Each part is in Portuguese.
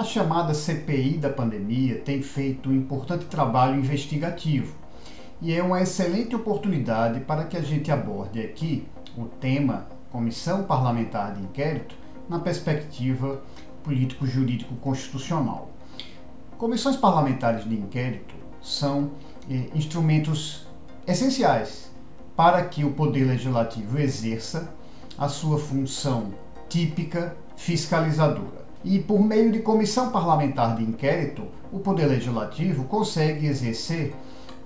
chamada CPI da pandemia tem feito um importante trabalho investigativo e é uma excelente oportunidade para que a gente aborde aqui o tema Comissão Parlamentar de Inquérito na perspectiva político-jurídico-constitucional. Comissões parlamentares de inquérito são instrumentos essenciais para que o Poder Legislativo exerça a sua função típica fiscalizadora. E por meio de comissão parlamentar de inquérito, o Poder Legislativo consegue exercer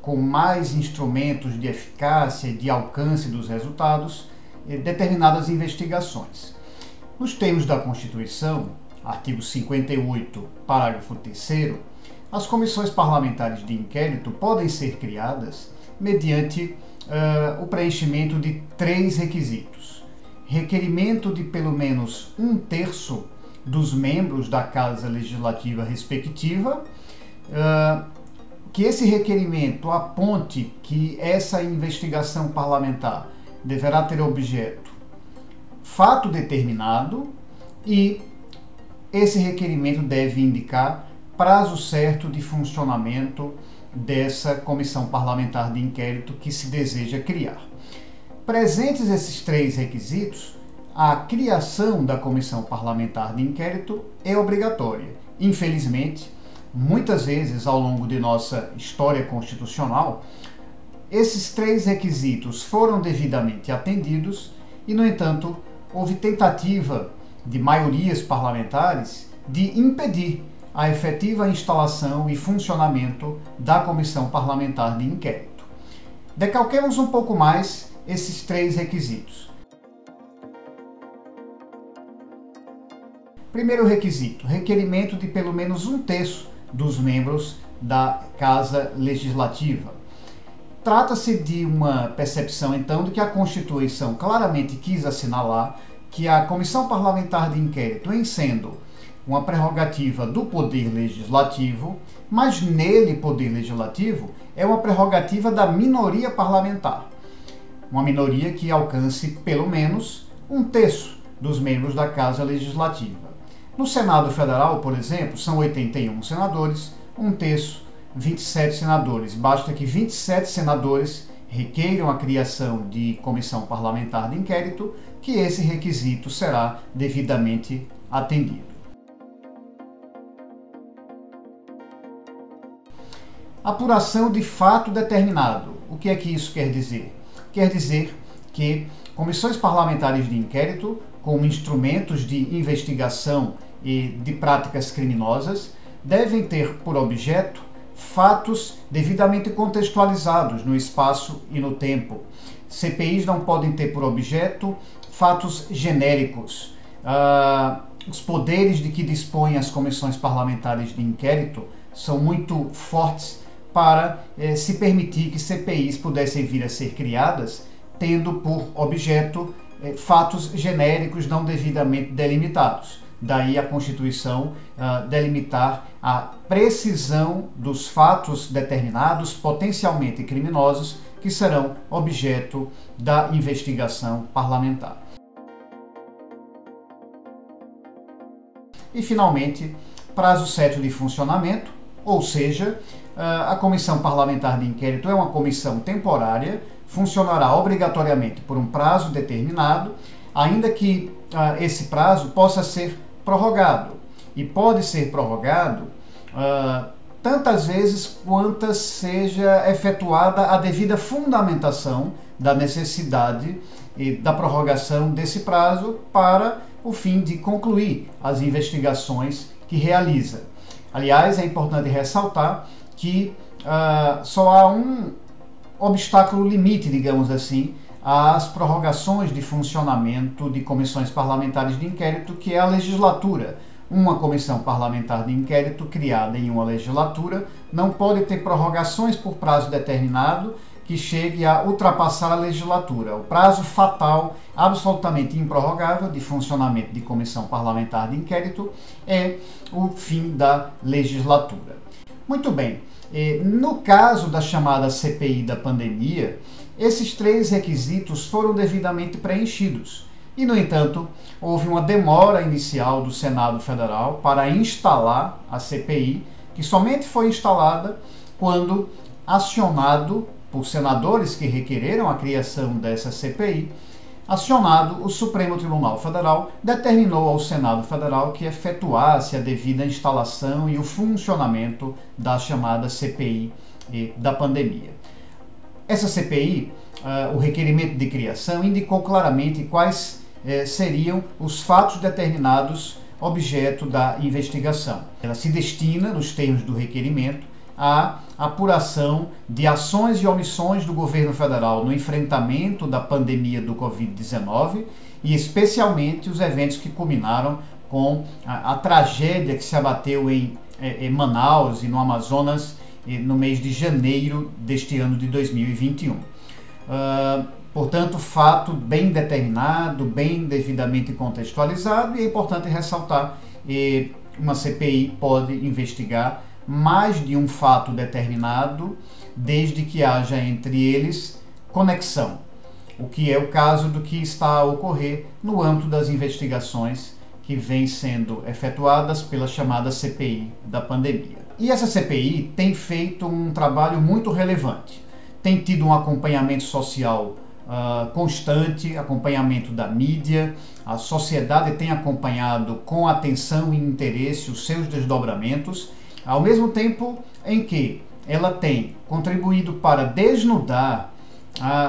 com mais instrumentos de eficácia e de alcance dos resultados determinadas investigações. Nos termos da Constituição, artigo 58, parágrafo 3º, as comissões parlamentares de inquérito podem ser criadas mediante o preenchimento de 3 requisitos. Requerimento de pelo menos 1/3 dos membros da Casa Legislativa respectiva, que esse requerimento aponte que essa investigação parlamentar deverá ter objeto fato determinado e esse requerimento deve indicar prazo certo de funcionamento dessa comissão parlamentar de inquérito que se deseja criar. Presentes esses 3 requisitos, a criação da comissão parlamentar de inquérito é obrigatória. Infelizmente, muitas vezes ao longo de nossa história constitucional, esses 3 requisitos foram devidamente atendidos e, no entanto, houve tentativa de maiorias parlamentares de impedir a efetiva instalação e funcionamento da comissão parlamentar de inquérito. Decalquemos um pouco mais esses 3 requisitos. Primeiro requisito, requerimento de pelo menos 1/3 dos membros da Casa Legislativa. Trata-se de uma percepção, então, de que a Constituição claramente quis assinalar que a Comissão Parlamentar de Inquérito, em sendo uma prerrogativa do Poder Legislativo, mas nele, Poder Legislativo, é uma prerrogativa da minoria parlamentar. Uma minoria que alcance pelo menos 1/3 dos membros da Casa Legislativa. No Senado Federal, por exemplo, são 81 senadores, 1/3, 27 senadores. Basta que 27 senadores requeiram a criação de comissão parlamentar de inquérito, que esse requisito será devidamente atendido. Apuração de fato determinado. O que é que isso quer dizer? Quer dizer que comissões parlamentares de inquérito, como instrumentos de investigação e de práticas criminosas, devem ter por objeto fatos devidamente contextualizados no espaço e no tempo. CPIs não podem ter por objeto fatos genéricos. Os poderes de que dispõem as comissões parlamentares de inquérito são muito fortes para se permitir que CPIs pudessem vir a ser criadas tendo por objeto fatos genéricos não devidamente delimitados. Daí a Constituição delimitar a precisão dos fatos determinados, potencialmente criminosos, que serão objeto da investigação parlamentar. E, finalmente, prazo certo de funcionamento, ou seja, a Comissão Parlamentar de Inquérito é uma comissão temporária, funcionará obrigatoriamente por um prazo determinado, ainda que esse prazo possa ser prorrogado. E pode ser prorrogado tantas vezes quantas seja efetuada a devida fundamentação da necessidade e da prorrogação desse prazo para o fim de concluir as investigações que realiza. Aliás, é importante ressaltar que só há um obstáculo limite, digamos assim, às prorrogações de funcionamento de comissões parlamentares de inquérito, que é a legislatura. Uma comissão parlamentar de inquérito criada em uma legislatura não pode ter prorrogações por prazo determinado que chegue a ultrapassar a legislatura. O prazo fatal, absolutamente improrrogável, de funcionamento de comissão parlamentar de inquérito é o fim da legislatura. Muito bem, no caso da chamada CPI da pandemia, esses 3 requisitos foram devidamente preenchidos. E, no entanto, houve uma demora inicial do Senado Federal para instalar a CPI, que somente foi instalada quando acionado por senadores que requereram a criação dessa CPI, acionado o Supremo Tribunal Federal, determinou ao Senado Federal que efetuasse a devida instalação e o funcionamento da chamada CPI da pandemia. Essa CPI, o requerimento de criação, indicou claramente quais seriam os fatos determinados objeto da investigação. Ela se destina, nos termos do requerimento, à apuração de ações e omissões do governo federal no enfrentamento da pandemia do Covid-19 e especialmente os eventos que culminaram com a tragédia que se abateu em Manaus e no Amazonas no mês de janeiro deste ano de 2021. Portanto, fato bem determinado, bem devidamente contextualizado, e é importante ressaltar que uma CPI pode investigar mais de um fato determinado, desde que haja entre eles conexão, o que é o caso do que está a ocorrer no âmbito das investigações que vêm sendo efetuadas pela chamada CPI da pandemia. E essa CPI tem feito um trabalho muito relevante, tem tido um acompanhamento social constante, acompanhamento da mídia, a sociedade tem acompanhado com atenção e interesse os seus desdobramentos, ao mesmo tempo em que ela tem contribuído para desnudar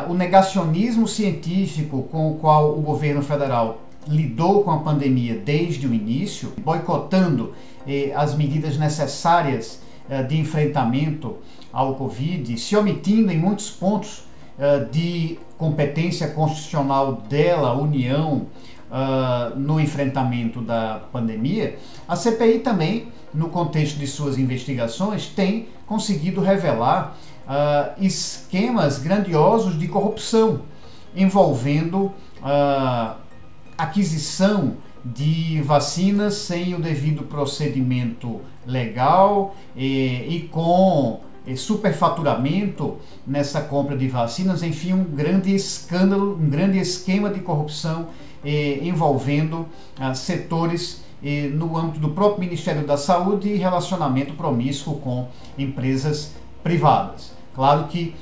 o negacionismo científico com o qual o governo federal lidou com a pandemia desde o início, boicotando as medidas necessárias de enfrentamento ao Covid, se omitindo em muitos pontos de competência constitucional dela, União, no enfrentamento da pandemia. A CPI também, no contexto de suas investigações, tem conseguido revelar esquemas grandiosos de corrupção envolvendo aquisição de vacinas sem o devido procedimento legal e com superfaturamento nessa compra de vacinas, enfim, um grande escândalo, um grande esquema de corrupção envolvendo setores no âmbito do próprio Ministério da Saúde e relacionamento promíscuo com empresas privadas. Claro que,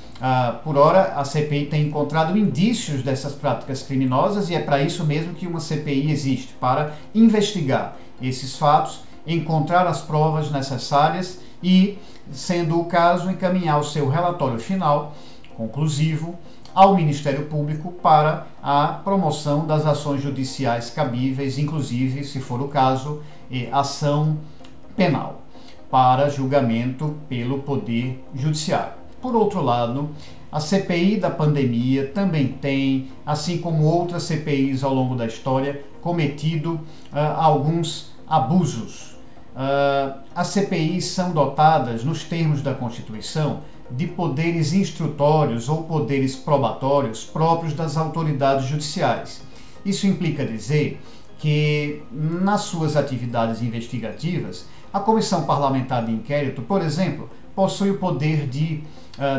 por hora, a CPI tem encontrado indícios dessas práticas criminosas e é para isso mesmo que uma CPI existe, para investigar esses fatos, encontrar as provas necessárias e, sendo o caso, encaminhar o seu relatório final, conclusivo, ao Ministério Público para a promoção das ações judiciais cabíveis, inclusive, se for o caso, ação penal, para julgamento pelo Poder Judiciário. Por outro lado, a CPI da pandemia também tem, assim como outras CPIs ao longo da história, cometido alguns abusos. As CPIs são dotadas, nos termos da Constituição, de poderes instrutórios ou poderes probatórios próprios das autoridades judiciais. Isso implica dizer que, nas suas atividades investigativas, a Comissão Parlamentar de Inquérito, por exemplo, possui o poder de,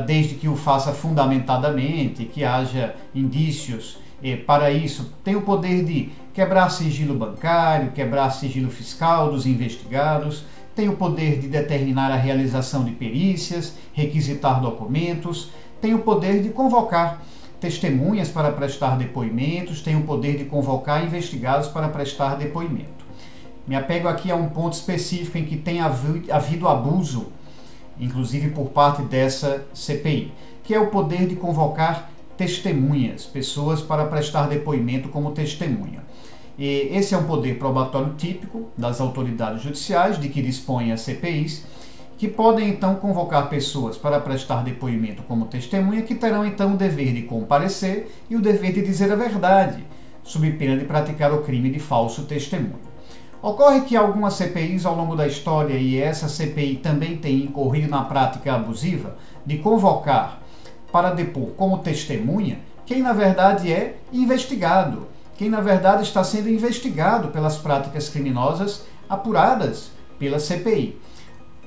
desde que o faça fundamentadamente, que haja indícios para isso, tem o poder de quebrar sigilo bancário, quebrar sigilo fiscal dos investigados, tem o poder de determinar a realização de perícias, requisitar documentos, tem o poder de convocar testemunhas para prestar depoimentos, tem o poder de convocar investigados para prestar depoimento. Me apego aqui a um ponto específico em que tem havido abuso, inclusive por parte dessa CPI, que é o poder de convocar testemunhas, pessoas para prestar depoimento como testemunha. E esse é um poder probatório típico das autoridades judiciais, de que dispõem as CPIs, que podem então convocar pessoas para prestar depoimento como testemunha, que terão então o dever de comparecer e o dever de dizer a verdade, sob pena de praticar o crime de falso testemunho. Ocorre que algumas CPIs ao longo da história, e essa CPI também tem incorrido na prática abusiva, de convocar para depor como testemunha quem na verdade é investigado, quem na verdade está sendo investigado pelas práticas criminosas apuradas pela CPI.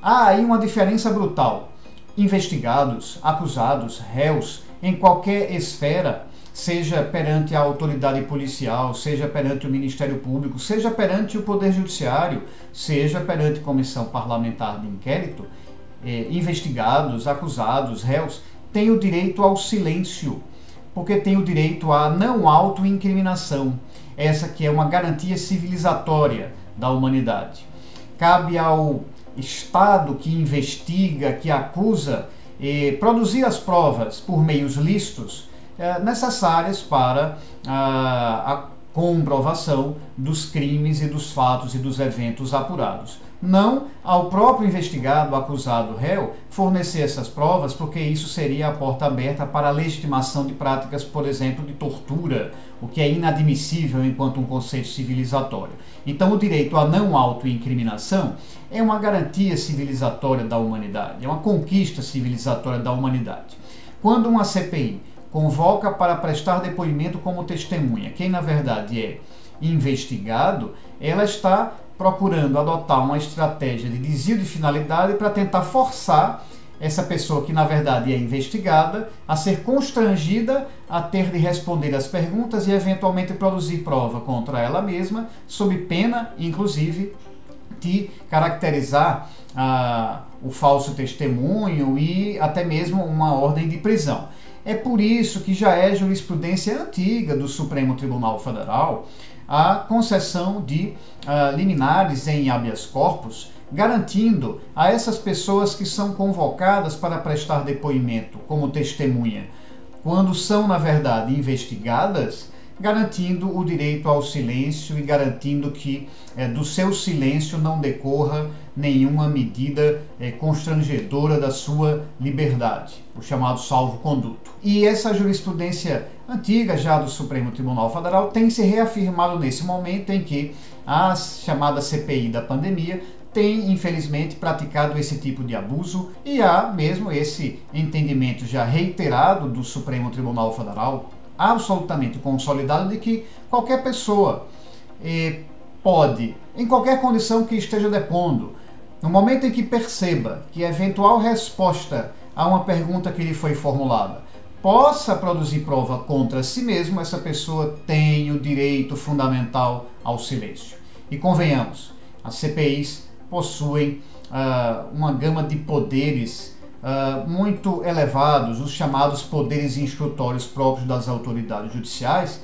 Há aí uma diferença brutal. Investigados, acusados, réus, em qualquer esfera, seja perante a autoridade policial, seja perante o Ministério Público, seja perante o Poder Judiciário, seja perante comissão parlamentar de inquérito, investigados, acusados, réus, têm o direito ao silêncio, porque têm o direito à não autoincriminação, essa que é uma garantia civilizatória da humanidade. Cabe ao Estado que investiga, que acusa, produzir as provas por meios lícitos necessárias para a comprovação dos crimes e dos fatos e dos eventos apurados. Não ao próprio investigado, acusado, réu, fornecer essas provas, porque isso seria a porta aberta para a legitimação de práticas, por exemplo, de tortura, o que é inadmissível enquanto um conceito civilizatório. Então, o direito à não autoincriminação é uma garantia civilizatória da humanidade, é uma conquista civilizatória da humanidade. Quando uma CPI convoca para prestar depoimento como testemunha quem, na verdade, é investigado, ela está procurando adotar uma estratégia de desvio de finalidade para tentar forçar essa pessoa que, na verdade, é investigada a ser constrangida a ter de responder às perguntas e, eventualmente, produzir prova contra ela mesma, sob pena, inclusive, de caracterizar o falso testemunho e até mesmo uma ordem de prisão. É por isso que já é jurisprudência antiga do Supremo Tribunal Federal a concessão de liminares em habeas corpus, garantindo a essas pessoas que são convocadas para prestar depoimento como testemunha, quando são, na verdade, investigadas, garantindo o direito ao silêncio e garantindo que do seu silêncio não decorra nenhuma medida constrangedora da sua liberdade, o chamado salvo-conduto. E essa jurisprudência antiga já do Supremo Tribunal Federal tem se reafirmado nesse momento em que a chamada CPI da pandemia tem, infelizmente, praticado esse tipo de abuso, e há mesmo esse entendimento já reiterado do Supremo Tribunal Federal, absolutamente consolidado, de que qualquer pessoa pode, em qualquer condição que esteja depondo, no momento em que perceba que a eventual resposta a uma pergunta que lhe foi formulada possa produzir prova contra si mesmo, essa pessoa tem o direito fundamental ao silêncio. E convenhamos, as CPIs possuem uma gama de poderes muito elevados, os chamados poderes instrutórios próprios das autoridades judiciais,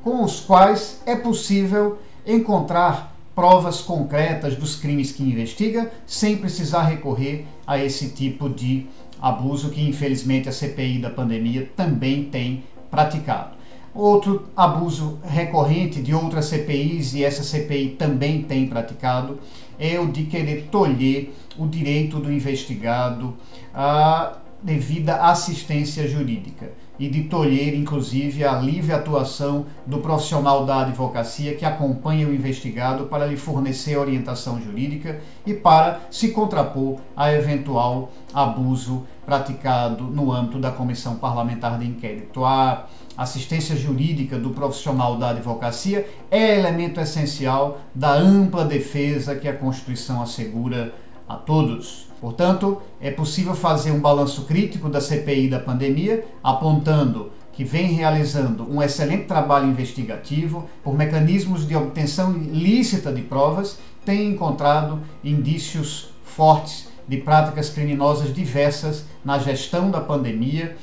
com os quais é possível encontrar provas concretas dos crimes que investiga, sem precisar recorrer a esse tipo de abuso que, infelizmente, a CPI da pandemia também tem praticado. Outro abuso recorrente de outras CPIs, e essa CPI também tem praticado, é o de querer tolher o direito do investigado à devida assistência jurídica e de tolher, inclusive, a livre atuação do profissional da advocacia que acompanha o investigado para lhe fornecer orientação jurídica e para se contrapor a eventual abuso praticado no âmbito da Comissão Parlamentar de Inquérito. A assistência jurídica do profissional da advocacia é elemento essencial da ampla defesa que a Constituição assegura a todos. Portanto, é possível fazer um balanço crítico da CPI da pandemia, apontando que vem realizando um excelente trabalho investigativo, por mecanismos de obtenção lícita de provas, tem encontrado indícios fortes de práticas criminosas diversas na gestão da pandemia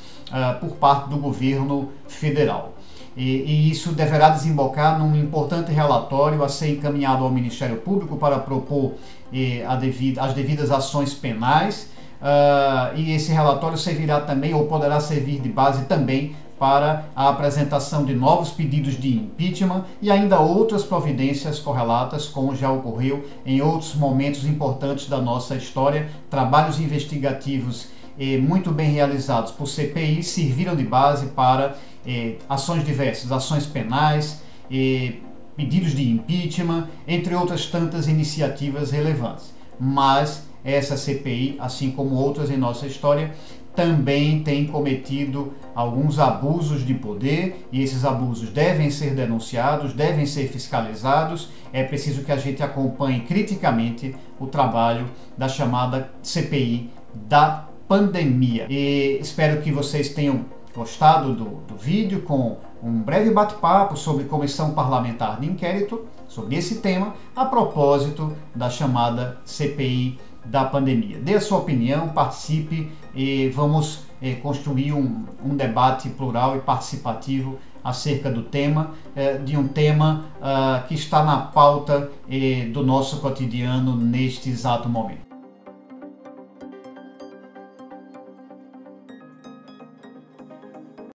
por parte do governo federal. E isso deverá desembocar num importante relatório a ser encaminhado ao Ministério Público para propor as devidas ações penais, e esse relatório servirá também, ou poderá servir de base também, para a apresentação de novos pedidos de impeachment e ainda outras providências correlatas, como já ocorreu em outros momentos importantes da nossa história. Trabalhos investigativos muito bem realizados por CPI serviram de base para ações diversas, ações penais, pedidos de impeachment, entre outras tantas iniciativas relevantes. Mas essa CPI, assim como outras em nossa história, também tem cometido alguns abusos de poder, e esses abusos devem ser denunciados, devem ser fiscalizados. É preciso que a gente acompanhe criticamente o trabalho da chamada CPI da pandemia. E espero que vocês tenham gostado do vídeo com um breve bate-papo sobre comissão parlamentar de inquérito, sobre esse tema, a propósito da chamada CPI da pandemia. Dê a sua opinião, participe e vamos construir um debate plural e participativo acerca do tema, de um tema que está na pauta do nosso cotidiano neste exato momento.